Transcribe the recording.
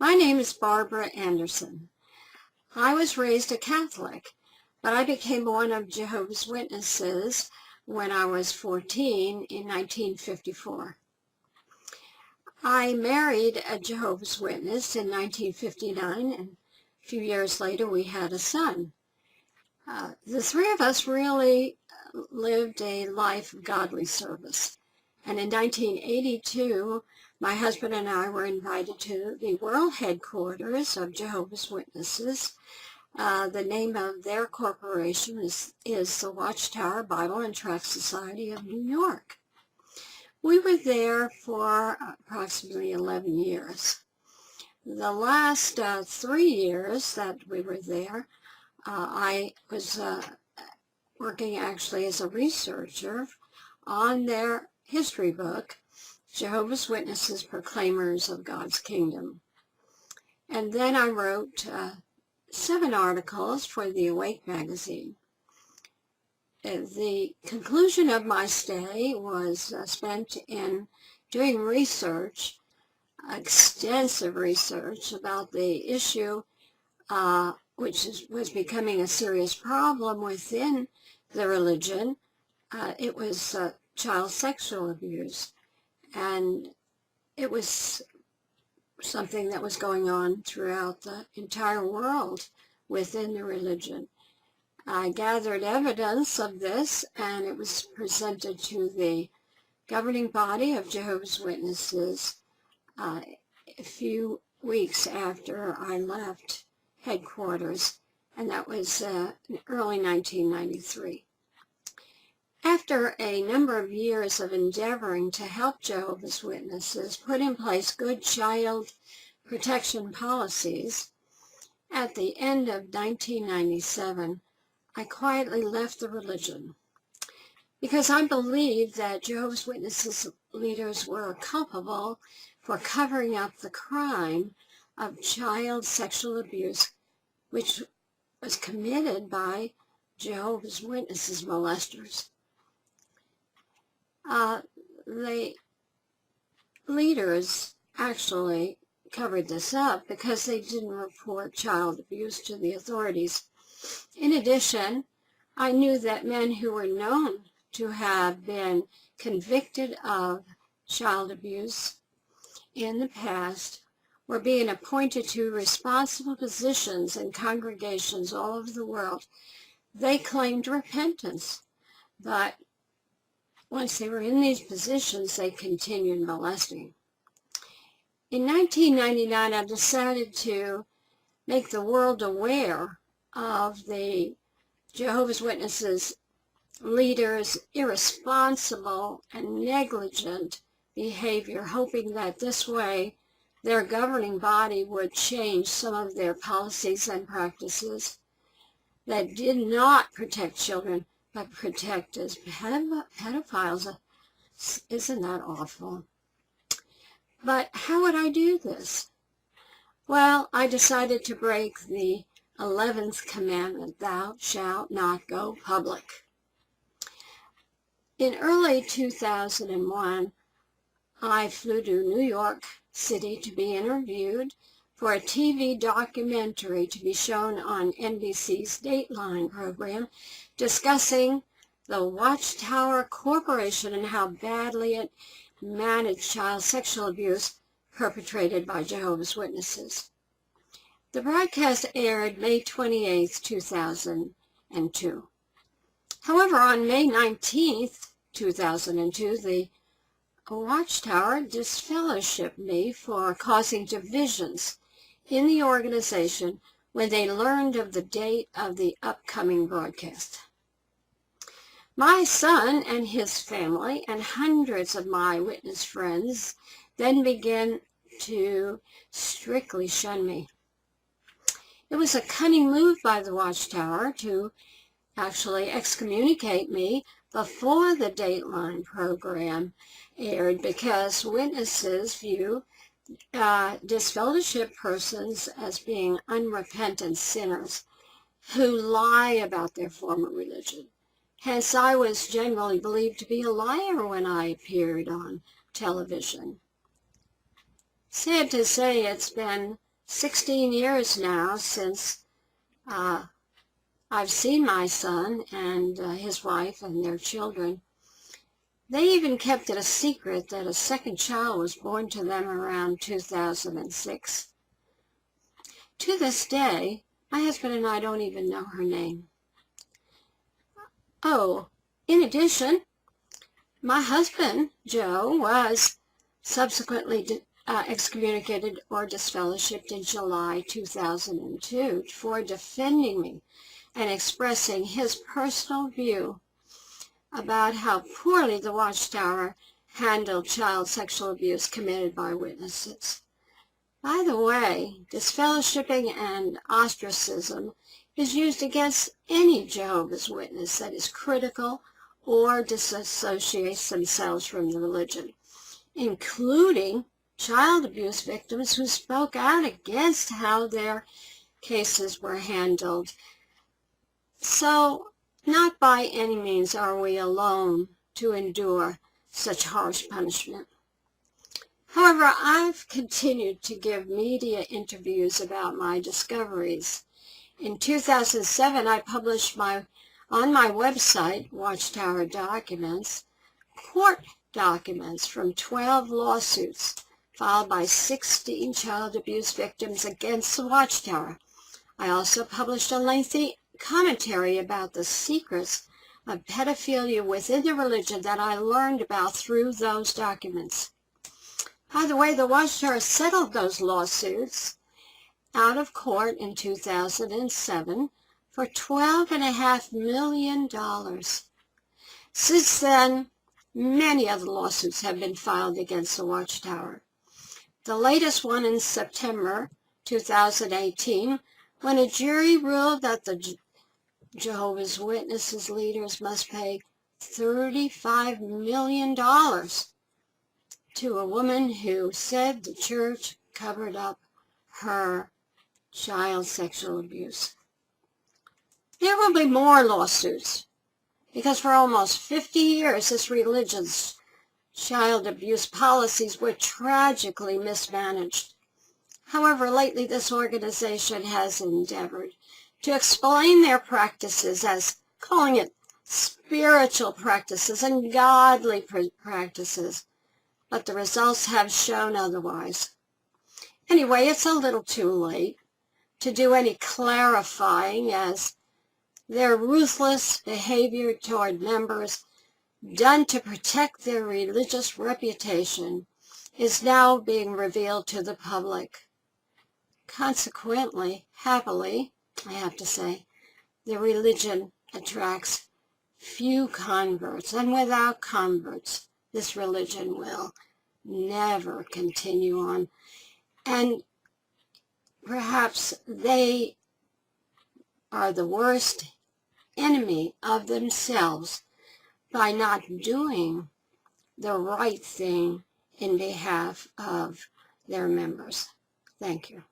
My name is Barbara Anderson. I was raised a Catholic, but I became one of Jehovah's Witnesses when I was 14 in 1954. I married a Jehovah's Witness in 1959, and a few years later we had a son. The three of us really lived a life of godly service. And in 1982, my husband and I were invited to the world headquarters of Jehovah's Witnesses. The name of their corporation is the Watchtower Bible and Tract Society of New York. We were there for approximately 11 years. The last 3 years that we were there, I was working actually as a researcher on their history book, Jehovah's Witnesses, Proclaimers of God's Kingdom. And then I wrote 7 articles for the Awake magazine. The conclusion of my stay was spent in doing research, extensive research about the issue, which was becoming a serious problem within the religion. It was child sexual abuse, and it was something that was going on throughout the entire world within the religion. I gathered evidence of this, and it was presented to the governing body of Jehovah's Witnesses a few weeks after I left headquarters, and that was in early 1993. After a number of years of endeavoring to help Jehovah's Witnesses put in place good child protection policies, at the end of 1997, I quietly left the religion because I believed that Jehovah's Witnesses leaders were culpable for covering up the crime of child sexual abuse, which was committed by Jehovah's Witnesses molesters. The leaders actually covered this up because they didn't report child abuse to the authorities. In addition, I knew that men who were known to have been convicted of child abuse in the past were being appointed to responsible positions in congregations all over the world. They claimed repentance, but once they were in these positions, they continued molesting. In 1999, I decided to make the world aware of the Jehovah's Witnesses leaders' irresponsible and negligent behavior, hoping that this way their governing body would change some of their policies and practices that did not protect children, but protect as pedophiles. Isn't that awful? But how would I do this? Well, I decided to break the 11th commandment, thou shalt not go public. In early 2001, I flew to New York City to be interviewed for a TV documentary to be shown on NBC's Dateline program discussing the Watchtower Corporation and how badly it managed child sexual abuse perpetrated by Jehovah's Witnesses. The broadcast aired May 28, 2002. However, on May 19, 2002, the Watchtower disfellowshipped me for causing divisions in the organization when they learned of the date of the upcoming broadcast. My son and his family and hundreds of my witness friends then began to strictly shun me. It was a cunning move by the Watchtower to actually excommunicate me before the Dateline program aired, because witnesses view disfellowship persons as being unrepentant sinners who lie about their former religion. Hence, I was generally believed to be a liar when I appeared on television. Sad to say, it's been 16 years now since I've seen my son and his wife and their children. They even kept it a secret that a second child was born to them around 2006. To this day, my husband and I don't even know her name. Oh, in addition, my husband, Joe, was subsequently excommunicated or disfellowshipped in July 2002 for defending me and expressing his personal view about how poorly the Watchtower handled child sexual abuse committed by witnesses. By the way, disfellowshipping and ostracism is used against any Jehovah's Witness that is critical or disassociates themselves from the religion, including child abuse victims who spoke out against how their cases were handled. So, not by any means are we alone to endure such harsh punishment. However, I've continued to give media interviews about my discoveries. In 2007, I published on my website, Watchtower Documents, court documents from 12 lawsuits filed by 16 child abuse victims against the Watchtower. I also published a lengthy commentary about the secrets of pedophilia within the religion that I learned about through those documents. By the way, the Watchtower settled those lawsuits out of court in 2007 for $12.5 million. Since then, many other lawsuits have been filed against the Watchtower. The latest one in September 2018, when a jury ruled that the Jehovah's Witnesses leaders must pay $35 million to a woman who said the church covered up her child sexual abuse. There will be more lawsuits because for almost 50 years this religion's child abuse policies were tragically mismanaged. However, lately this organization has endeavored to explain their practices as calling it spiritual practices and godly practices, but the results have shown otherwise. Anyway, it's a little too late to do any clarifying, as their ruthless behavior toward members done to protect their religious reputation is now being revealed to the public. Consequently, happily, I have to say, the religion attracts few converts, and without converts, this religion will never continue on. And perhaps they are the worst enemy of themselves by not doing the right thing in behalf of their members. Thank you.